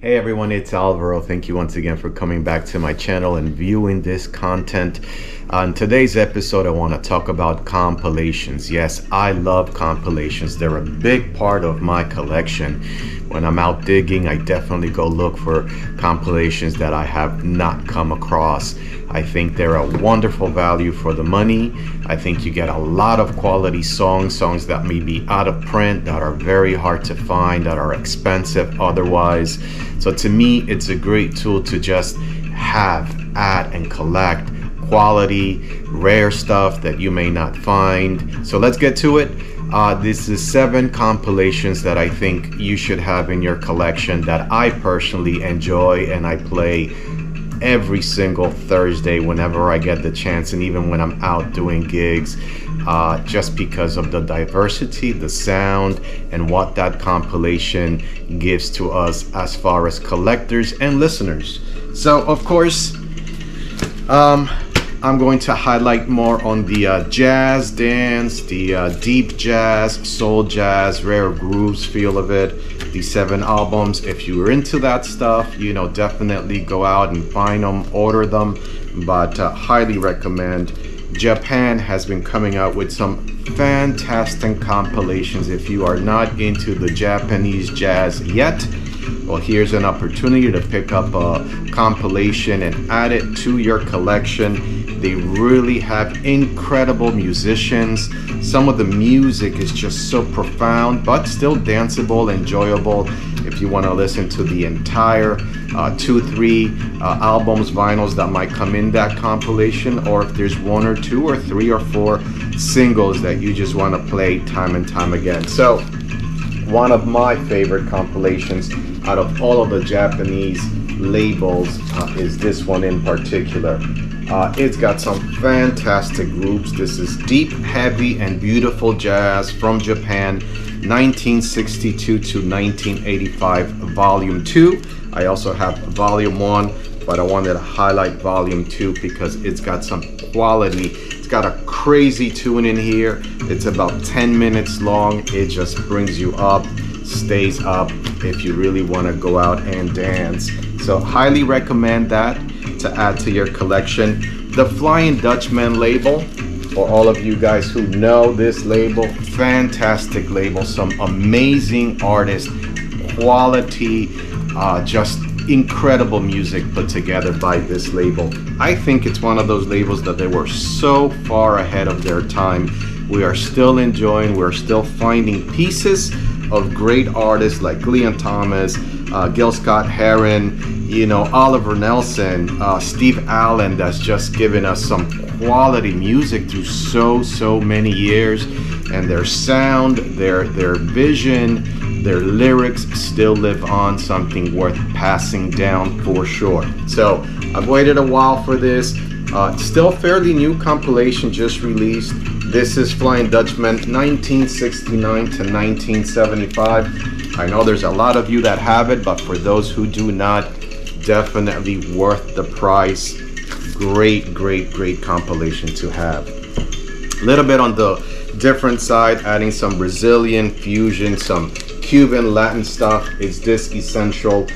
Hey everyone, it's Alvaro. Thank you once again for coming back to my channel and viewing this content. On today's episode, I want to talk about compilations. Yes, I love compilations. They're a big part of my collection. When I'm out digging, I definitely go look for compilations that I have not come across. I think they're a wonderful value for the money. I think you get a lot of quality songs that may be out of print, that are very hard to find, that are expensive otherwise. So to me, it's a great tool to just have, add, and collect quality, rare stuff that you may not find. So let's get to it. This is 7 compilations that I think you should have in your collection that I personally enjoy and I play every single Thursday whenever I get the chance, and even when I'm out doing gigs, just because of the diversity, the sound, and what that compilation gives to us as far as collectors and listeners. So of course, I'm going to highlight more on the jazz dance, the deep jazz, soul jazz, rare grooves feel of it. These 7 albums, if you're into that stuff, definitely go out and find them, order them, but highly recommend. Japan has been coming out with some fantastic compilations. If you are not into the Japanese jazz yet, well, here's an opportunity to pick up a compilation and add it to your collection. They really have incredible musicians. Some of the music is just so profound, but still danceable, enjoyable. If you want to listen to the entire 2-3 albums, vinyls that might come in that compilation, or if there's 1 or 2 or 3 or 4 singles that you just want to play time and time again. So one of my favorite compilations out of all of the Japanese labels is this one in particular. It's got some fantastic groups. This is deep, heavy, and beautiful jazz from Japan, 1962 to 1985, Volume 2. I also have Volume 1, but I wanted to highlight Volume 2 because it's got some quality. It's got a crazy tune in here. It's about 10 minutes long. It just brings you up, stays up if you really want to go out and dance. So highly recommend that to add to your collection. The Flying Dutchman label, for all of you guys who know this label, fantastic label, some amazing artists, quality, just incredible music put together by this label. I think it's one of those labels that they were so far ahead of their time. We are still enjoying, we're still finding pieces of great artists like Leon Thomas, Gil Scott-Heron, Oliver Nelson, Steve Allen, that's just given us some quality music through so many years, and their sound, their vision, their lyrics still live on, something worth passing down for sure. So I've waited a while for this. Still fairly new compilation just released. This is Flying Dutchman 1969 to 1975. I know there's a lot of you that have it, but for those who do not, definitely worth the price. Great compilation to have. A little bit on the different side, adding some Brazilian fusion, some Cuban Latin stuff. Is this essential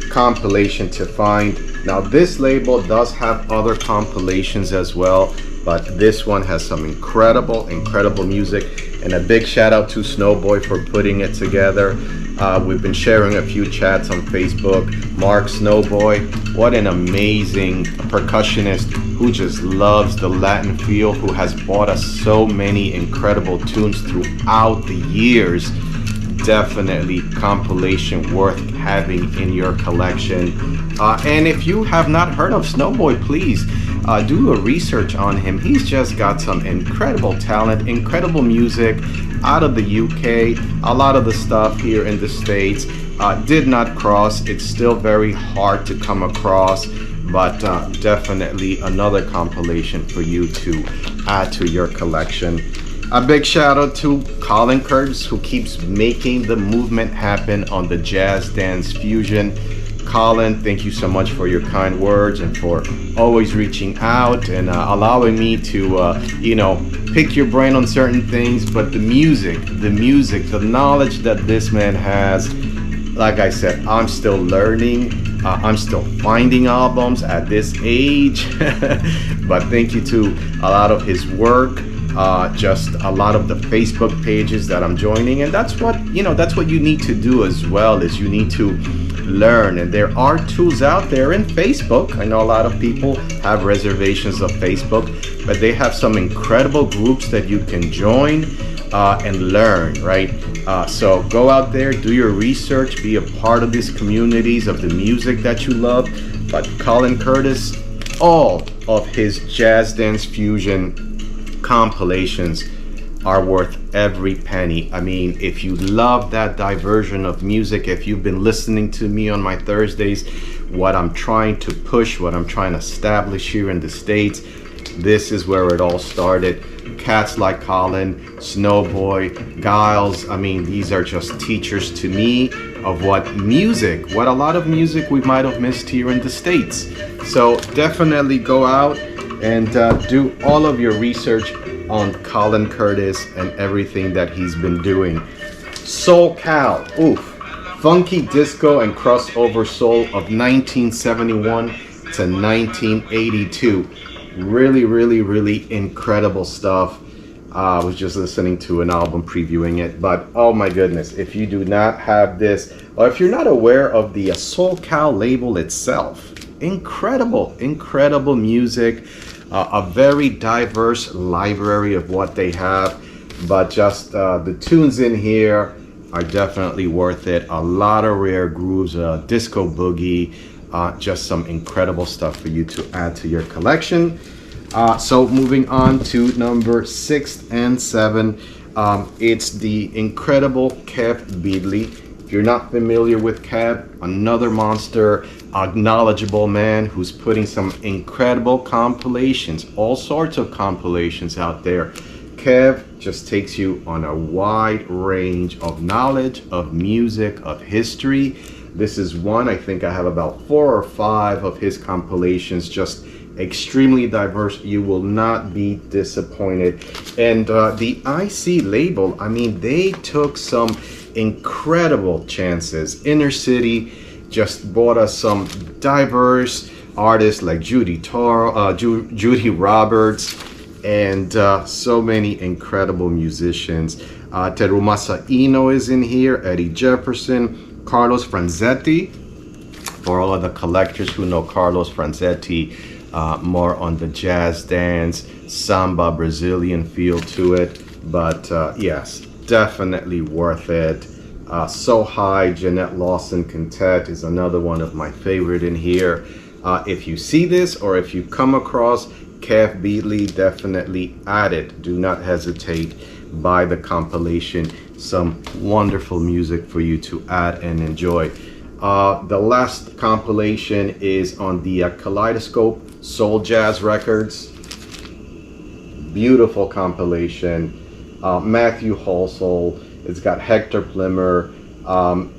compilation to find? Now this label does have other compilations as well, but this one has some incredible music, and a big shout out to Snowboy for putting it together. We've been sharing a few chats on Facebook. Mark Snowboy, what an amazing percussionist who just loves the Latin feel, who has bought us so many incredible tunes throughout the years. Definitely compilation worth having in your collection. And if you have not heard of Snowboy, please do a research on him. He's just got some incredible talent, incredible music out of the UK. A lot of the stuff here in the States did not cross. It's still very hard to come across, but definitely another compilation for you to add to your collection. A big shout out to Colin Kurtz, who keeps making the movement happen on the jazz dance fusion. Colin, thank you so much for your kind words and for always reaching out and allowing me to, pick your brain on certain things. But the music, the knowledge that this man has, Like I said, I'm still learning. I'm still finding albums at this age. But thank you to a lot of his work, just a lot of the Facebook pages that I'm joining. And that's what, that's what you need to do as well, is you need to learn. And there are tools out there in Facebook. I know a lot of people have reservations of Facebook, but they have some incredible groups that you can join and learn, right? So go out there, do your research, be a part of these communities of the music that you love. But Colin Curtis, all of his jazz dance fusion compilations are worth every penny. I mean, if you love that diversion of music, if you've been listening to me on my Thursdays, what I'm trying to push, what I'm trying to establish here in the States, this is where it all started. Cats like Colin, Snowboy, Giles, I mean, these are just teachers to me of what a lot of music we might have missed here in the States. So definitely go out and do all of your research on Colin Curtis and everything that he's been doing. Soul Cal, oof, funky disco and crossover soul of 1971 to 1982. Really, really, really incredible stuff. I was just listening to an album previewing it, but oh my goodness, if you do not have this, or if you're not aware of the Soul Cal label itself, incredible music, a very diverse library of what they have, but just the tunes in here are definitely worth it. A lot of rare grooves, disco boogie, just some incredible stuff for you to add to your collection. So moving on to number 6 and 7, it's the incredible Kev Beadley. If you're not familiar with Kev, another monster, a knowledgeable man who's putting some incredible compilations, all sorts of compilations out there. Kev just takes you on a wide range of knowledge, of music, of history. This is one, I think I have about 4 or 5 of his compilations, just extremely diverse. You will not be disappointed. And the IC label, I mean, they took some incredible chances. Inner City just brought us some diverse artists like Judy Roberts, and so many incredible musicians. Terumasa Ino is in here, Eddie Jefferson, Carlos Franzetti. For all of the collectors who know Carlos Franzetti, more on the jazz dance, samba, Brazilian feel to it. But yes, definitely worth it. So High, Jeanette Lawson Quintet is another one of my favorite in here. If you see this or if you come across Kev Beadley, definitely add it. Do not hesitate. Buy the compilation. Some wonderful music for you to add and enjoy. The last compilation is on the Kaleidoscope Soul Jazz Records. Beautiful compilation. Matthew Halsall. It's got Hector Plimmer,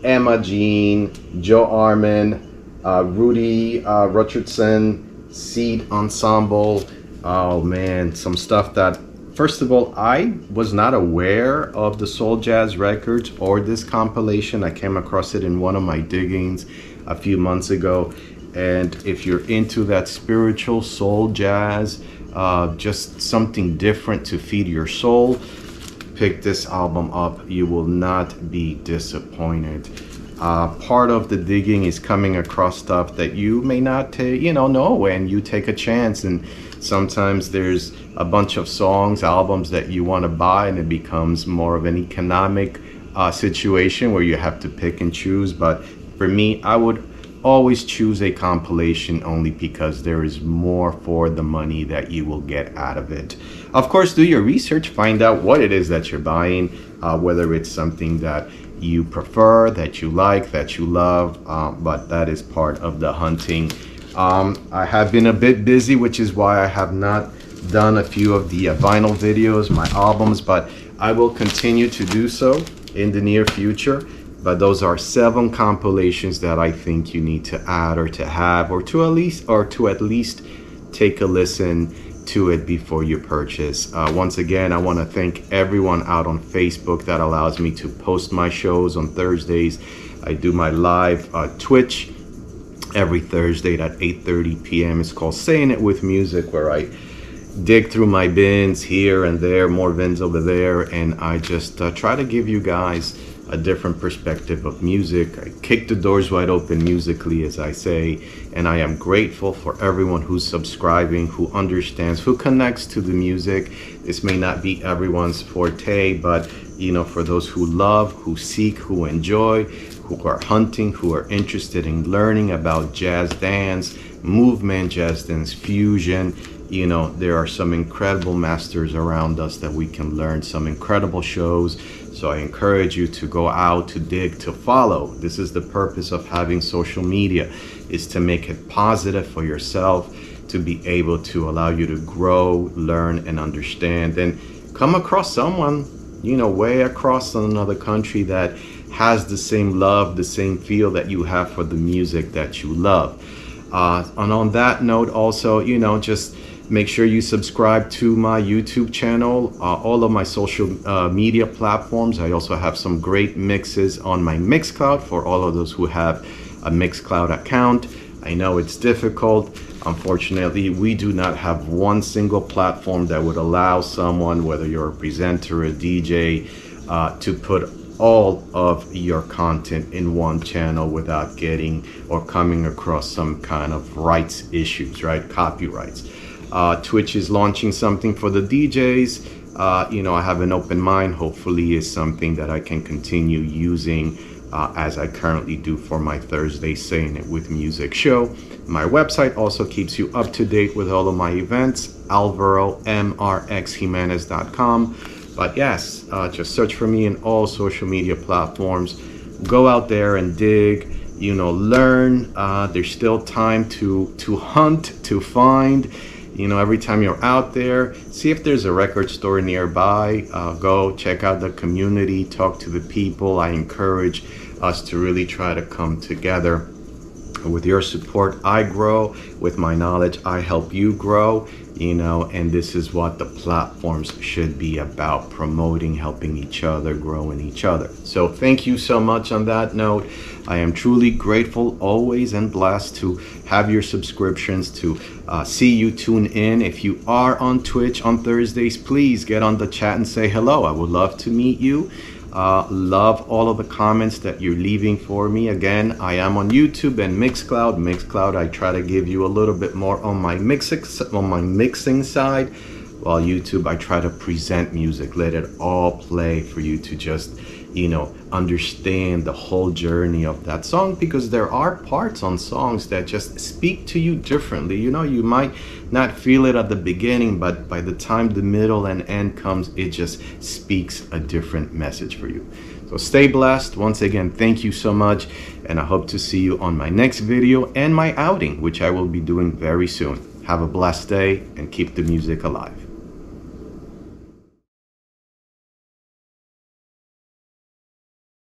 Emma Jean, Joe Armin, Rudy Richardson, Seed Ensemble. Oh man, some stuff that, first of all, I was not aware of the Soul Jazz Records or this compilation. I came across it in one of my diggings a few months ago. And if you're into that spiritual soul jazz, just something different to feed your soul, pick this album up. You will not be disappointed. Part of the digging is coming across stuff that you may not know, and you take a chance. And sometimes there's a bunch of songs, albums that you want to buy, and it becomes more of an economic situation where you have to pick and choose. But for me, I would always choose a compilation only because there is more for the money that you will get out of it. Of course, do your research, find out what it is that you're buying, whether it's something that you prefer, that you like, that you love, but that is part of the hunting. I have been a bit busy, which is why I have not done a few of the vinyl videos, my albums, but I will continue to do so in the near future. But those are 7 compilations that I think you need to add or to have, or to at least take a listen to it before you purchase. Once again, I want to thank everyone out on Facebook that allows me to post my shows on Thursdays. I do my live Twitch every Thursday at 8:30 p.m. It's called Saying It With Music, where I dig through my bins here and there, more bins over there, and I just try to give you guys a different perspective of music. I kick the doors wide open musically, as I say, and I am grateful for everyone who's subscribing, who understands, who connects to the music. This may not be everyone's forte, but you know, for those who love, who seek, who enjoy, who are hunting, who are interested in learning about jazz dance, movement, jazz dance fusion, you know, there are some incredible masters around us that we can learn, some incredible shows. So I encourage you to go out, to dig, to follow. This is the purpose of having social media, is to make it positive for yourself, to be able to allow you to grow, learn, and understand, and come across someone, you know, way across another country that has the same love, the same feel that you have for the music that you love. And on that note, also, you know, just make sure you subscribe to my YouTube channel, all of my social media platforms. I also have some great mixes on my Mixcloud for all of those who have a Mixcloud account. I know it's difficult. Unfortunately, we do not have one single platform that would allow someone, whether you're a presenter or a DJ, to put all of your content in one channel without getting or coming across some kind of rights issues, right? Copyrights. Twitch is launching something for the DJs. You know, I have an open mind. Hopefully it's something that I can continue using as I currently do for my Thursday Saying It With Music show. My website also keeps you up to date with all of my events, alvaromrxjimenez.com. But yes, just search for me in all social media platforms. Go out there and dig, you know, learn. There's still time to hunt, to find. You know, every time you're out there, see if there's a record store nearby. Go check out the community, talk to the people. I encourage us to really try to come together. With your support, I grow. With my knowledge, I help you grow. You know, and this is what the platforms should be about: promoting, helping each other, growing each other. So thank you so much on that note. I am truly grateful always and blessed to have your subscriptions, to see you tune in. If you are on Twitch on Thursdays, please get on the chat and say hello. I would love to meet you. Love all of the comments that you're leaving for me. Again, I am on YouTube and Mixcloud. Mixcloud, I try to give you a little bit more on my mixing side, while YouTube, I try to present music, let it all play for you to just, you know, understand the whole journey of that song, because there are parts on songs that just speak to you differently. You know, you might not feel it at the beginning, but by the time the middle and end comes, it just speaks a different message for you. So stay blessed. Once again, thank you so much, and I hope to see you on my next video and my outing, which I will be doing very soon. Have a blessed day and keep the music alive.